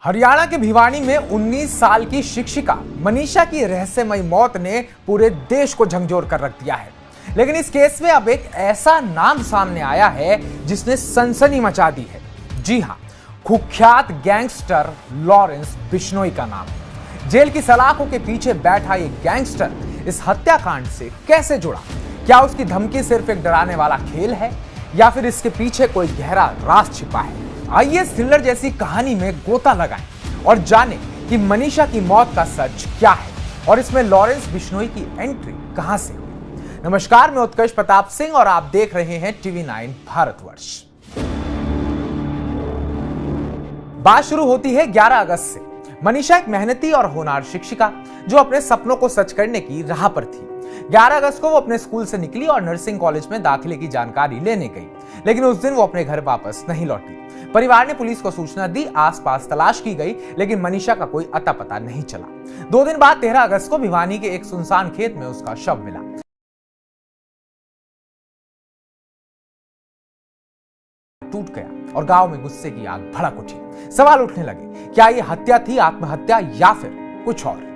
हरियाणा के भिवानी में 19 साल की शिक्षिका मनीषा की रहस्यमयी मौत ने पूरे देश को झकझोर कर रख दिया है। लेकिन इस केस में अब एक ऐसा नाम सामने आया है जिसने सनसनी मचा दी है। जी हां, कुख्यात गैंगस्टर लॉरेंस बिश्नोई का नाम। जेल की सलाखों के पीछे बैठा ये गैंगस्टर इस हत्याकांड से कैसे जुड़ा? क्या उसकी धमकी सिर्फ एक डराने वाला खेल है या फिर इसके पीछे कोई गहरा राज छिपा है? आइए थ्रिलर जैसी कहानी में गोता लगाएं और जानें कि मनीषा की मौत का सच क्या है और इसमें लॉरेंस बिश्नोई की एंट्री कहां से हुई। नमस्कार, मैं उत्कर्ष प्रताप सिंह और आप देख रहे हैं TV9 भारतवर्ष। बात शुरू होती है 11 अगस्त से। मनीषा एक मेहनती और होनहार शिक्षिका जो अपने सपनों को सच करने की राह पर थी। 11 अगस्त को वो अपने स्कूल से निकली और नर्सिंग कॉलेज में दाखिले की जानकारी लेने गई, लेकिन उस दिन वो अपने घर वापस नहीं लौटी। परिवार ने पुलिस को सूचना दी, आसपास तलाश की गई, लेकिन मनीषा का कोई अता पता नहीं चला। 2 दिन बाद 13 अगस्त को भिवानी के एक सुनसान खेत में उसका शव मिला। टूट गया और गांव में गुस्से की आग भड़क उठी। सवाल उठने लगे, क्या यह हत्या थी, आत्महत्या या फिर कुछ और?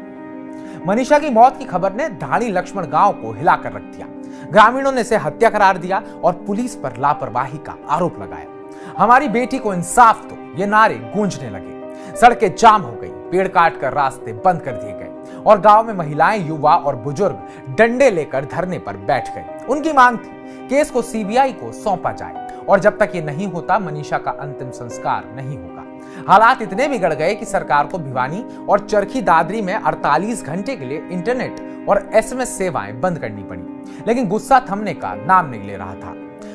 मनीषा की मौत की खबर ने ढाणी लक्ष्मण गांव को हिलाकर रख दिया। ग्रामीणों ने इसे हत्या करार दिया और पुलिस पर लापरवाही का आरोप लगाया। हमारी बेटी को इंसाफ दो, ये नारे गूंजने लगे। सड़कें जाम हो गई, पेड़ काटकर रास्ते बंद कर दिए गए और गांव में महिलाएं, युवा और बुजुर्ग डंडे लेकर धरने पर बैठ गए। उनकी मांग थी केस को CBI को सौंपा जाए और जब तक ये नहीं होता मनीषा का अंतिम संस्कार नहीं होगा। हालात इतने बिगड़ गए कि सरकार को भिवानी और चरखी दादरी में 48 घंटे के लिए इंटरनेट और SMS सेवाएं बंद करनी पड़ी, लेकिन गुस्सा थमने का नाम नहीं ले रहा था।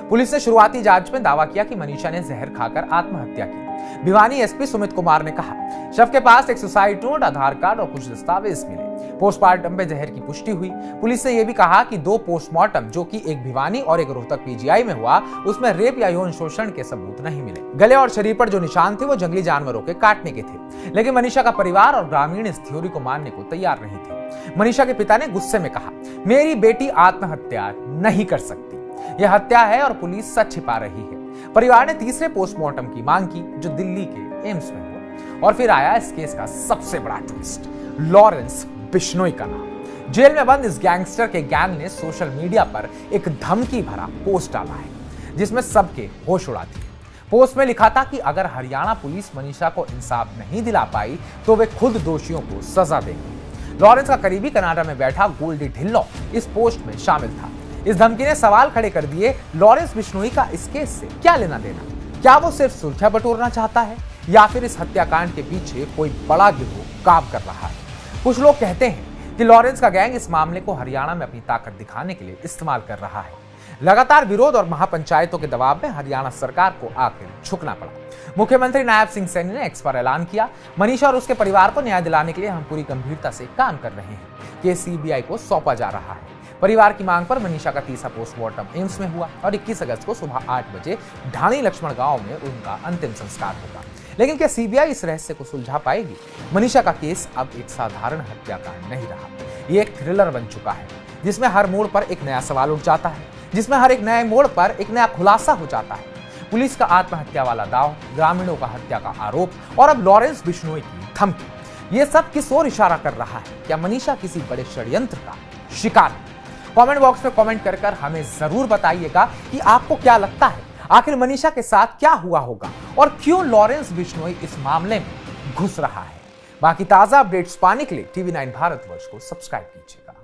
पुलिस ने शुरुआती जांच में दावा किया कि मनीषा ने जहर खाकर आत्महत्या की। भिवानी SP सुमित कुमार ने कहा, शव के पास एक सुसाइड नोट, आधार कार्ड और कुछ दस्तावेज मिले। पोस्टमार्टम में जहर की पुष्टि हुई। पुलिस ने यह भी कहा कि 2 पोस्टमार्टम, जो कि एक भिवानी और एक रोहतक PGI में हुआ, उसमें रेप या यौन शोषण के सबूत नहीं मिले। गले और शरीर पर जो निशान थे वो जंगली जानवरों के काटने के थे, लेकिन मनीषा का परिवार और ग्रामीण इस थ्योरी को मानने को तैयार नहीं थे। मनीषा के पिता ने गुस्से में कहा, मेरी बेटी आत्महत्या नहीं कर सकती, यह हत्या है और पुलिस सच छिपा रही है। परिवार ने तीसरे पोस्टमार्टम की मांग की, जो दिल्ली के एम्स में हुआ। और फिर आया इस केस का सबसे बड़ा ट्विस्ट, लॉरेंस बिश्नोई का नाम। जेल में बंद इस गैंगस्टर के गैंग ने सोशल मीडिया पर एक धमकी भरा पोस्ट डाला है जिसमें सबके होश उड़ा दिए। पोस्ट में लिखा था कि अगर हरियाणा पुलिस मनीषा को इंसाफ नहीं दिला पाई तो वे खुद दोषियों को सजा देंगे। लॉरेंस का करीबी कनाडा में बैठा गोल्डी ढिल्लो इस पोस्ट में शामिल था। इस धमकी ने सवाल खड़े कर दिए, लॉरेंस बिश्नोई का इस केस से क्या लेना देना? क्या वो सिर्फ सुर्खियां बटोरना चाहता है या फिर इस हत्याकांड के पीछे कोई बड़ा गिरोह काम कर रहा है? कुछ लोग कहते हैं कि लॉरेंस का गैंग इस मामले को हरियाणा में अपनी ताकत दिखाने के लिए इस्तेमाल कर रहा है। लगातार विरोध और महापंचायतों के दबाव में हरियाणा सरकार को आखिर झुकना पड़ा। मुख्यमंत्री नायब सिंह सैनी ने X पर ऐलान किया, मनीषा और उसके परिवार को न्याय दिलाने के लिए हम पूरी गंभीरता से काम कर रहे हैं। केस CBI को सौंपा जा रहा है। परिवार की मांग पर मनीषा का तीसरा पोस्टमार्टम एम्स में हुआ और 21 अगस्त को सुबह 8 बजे ढाणी लक्ष्मण गांव में उनका अंतिम संस्कार होगा। लेकिन क्या CBI इस रहस्य को सुलझा पाएगी? मनीषा का केस अब एक साधारण हत्याकांड नहीं रहा, ये एक थ्रिलर बन चुका है जिसमें हर मोड़ पर एक नया सवाल उठ जाता है, जिसमें हर एक नए मोड़ पर एक नया खुलासा हो जाता है। पुलिस का आत्महत्या वाला दाव, ग्रामीणों का हत्या का आरोप और अब लॉरेंस बिश्नोई की धमकी, ये सब किस ओर इशारा कर रहा है? क्या मनीषा किसी बड़े षड्यंत्र का शिकार है? कमेंट बॉक्स में कमेंट कर हमें जरूर बताइएगा कि आपको क्या लगता है, आखिर मनीषा के साथ क्या हुआ होगा और क्यों लॉरेंस बिश्नोई इस मामले में घुस रहा है। बाकी ताजा अपडेट्स पाने के लिए TV9 भारतवर्ष को सब्सक्राइब कीजिएगा।